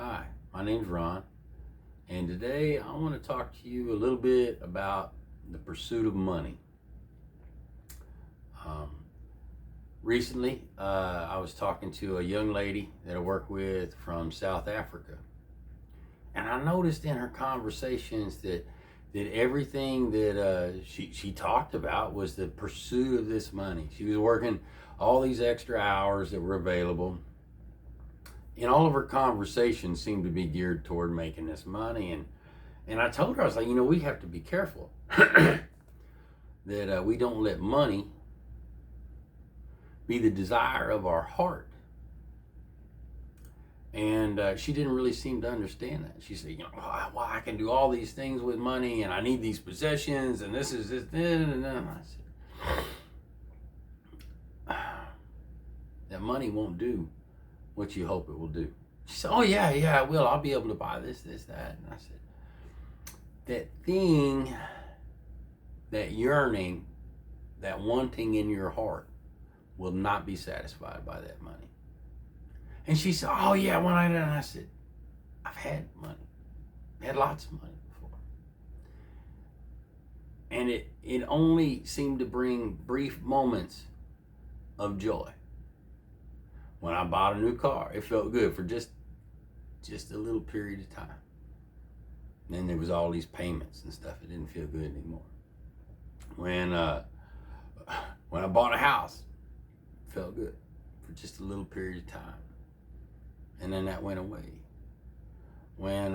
Hi, my name's Ron, and today I want to talk to you a little bit about the pursuit of money. Um, Recently, I was talking to a young lady that I work with from South Africa, and I noticed in her conversations that everything that she talked about was the pursuit of this money. She was working all these extra hours that were available. And all of her conversations seemed to be geared toward making this money. And I told her, I was like, we have to be careful that we don't let money be the desire of our heart. And she didn't really seem to understand that. She said, well, I can do all these things with money, and I need these possessions, and this is this. And I said, that money won't do what you hope it will do. She said, oh yeah, it will. I'll be able to buy this, that. And I said, that thing, that yearning, that wanting in your heart will not be satisfied by that money. And she said, oh yeah, when I did. And I said, I've had money. I had lots of money before. And it only seemed to bring brief moments of joy. When I bought a new car, it felt good for just a little period of time. And then there was all these payments and stuff. It didn't feel good anymore. When I bought a house, it felt good for just a little period of time. And then that went away. When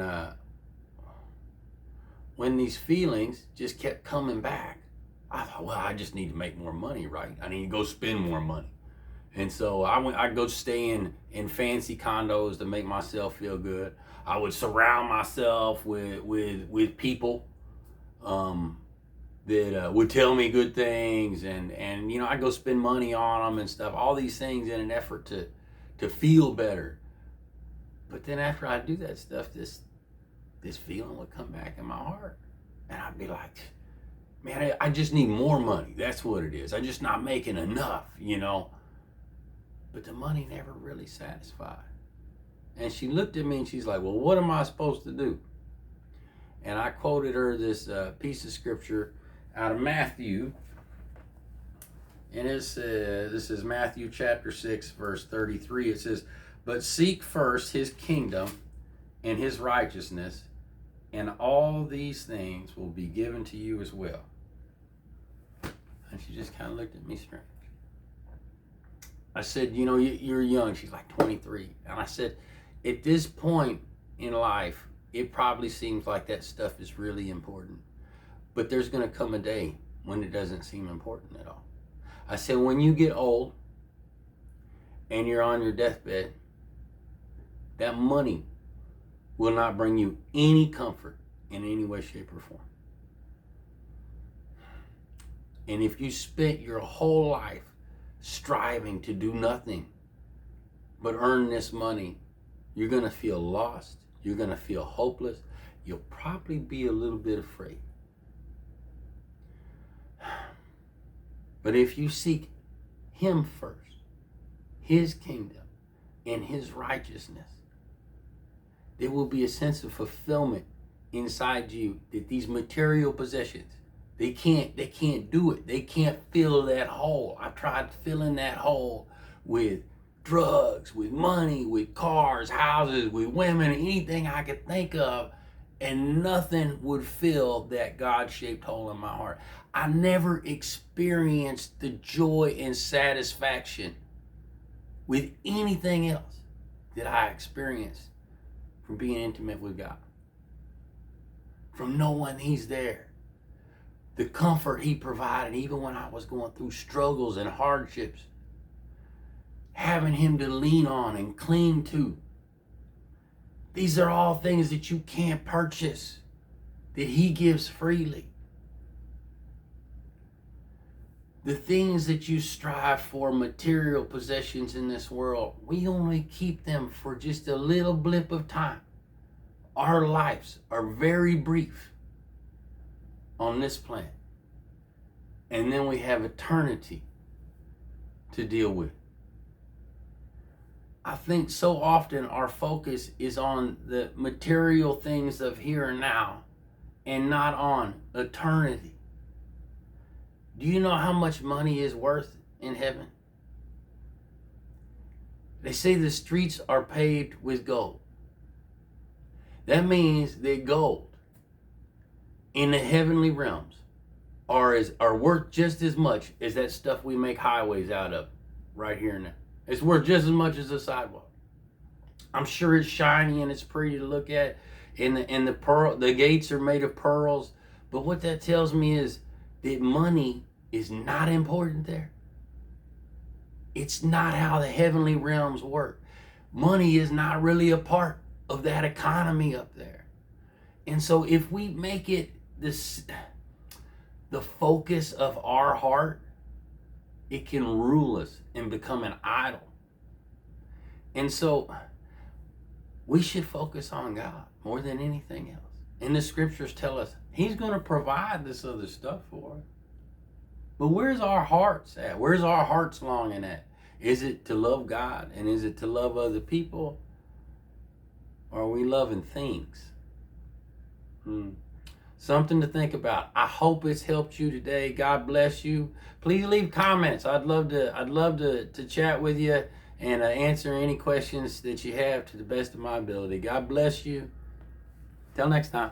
these feelings just kept coming back, I thought, well, I just need to make more money, right? I need to go spend more money. And so I'd go stay in fancy condos to make myself feel good. I would surround myself with people that would tell me good things, and I'd go spend money on them and stuff. All these things in an effort to feel better. But then after I do that stuff, this feeling would come back in my heart, and I'd be like, man, I just need more money. That's what it is. I'm just not making enough, But the money never really satisfied. And she looked at me and she's like, well, what am I supposed to do? And I quoted her this piece of scripture out of Matthew. And it says, this is Matthew chapter 6, verse 33. It says, but seek first his kingdom and his righteousness, and all these things will be given to you as well. And she just kind of looked at me strange. I said, you're young. She's like 23. And I said, at this point in life, it probably seems like that stuff is really important. But there's going to come a day when it doesn't seem important at all. I said, when you get old and you're on your deathbed, that money will not bring you any comfort in any way, shape, or form. And if you spent your whole life striving to do nothing but earn this money, you're going to feel lost. You're going to feel hopeless. You'll probably be a little bit afraid. But if you seek him first, his kingdom and his righteousness, there will be a sense of fulfillment inside you that these material possessions, they can't do it. They can't fill that hole. I tried filling that hole with drugs, with money, with cars, houses, with women, anything I could think of, and nothing would fill that God-shaped hole in my heart. I never experienced the joy and satisfaction with anything else that I experienced from being intimate with God, from knowing he's there. The comfort he provided, even when I was going through struggles and hardships, having him to lean on and cling to. These are all things that you can't purchase, that he gives freely. The things that you strive for, material possessions in this world, we only keep them for just a little blip of time. Our lives are very brief on this planet. And then we have eternity to deal with. I think so often our focus is on the material things of here and now and not on eternity. Do you know how much money is worth in heaven? They say the streets are paved with gold. That means that gold in the heavenly realms are worth just as much as that stuff we make highways out of right here and now. It's worth just as much as a sidewalk. I'm sure it's shiny and it's pretty to look at, and the gates are made of pearls. But what that tells me is that money is not important there. It's not how the heavenly realms work. Money is not really a part of that economy up there. And so if we make it the focus of our heart, it can rule us and become an idol. And so we should focus on God more than anything else. And the scriptures tell us he's going to provide this other stuff for us. But where's our hearts at? Where's our hearts longing at? Is it to love God, and is it to love other people? Or are we loving things? Something to think about. I hope it's helped you today. God bless you. Please leave comments. I'd love to chat with you and answer any questions that you have to the best of my ability. God bless you. Till next time.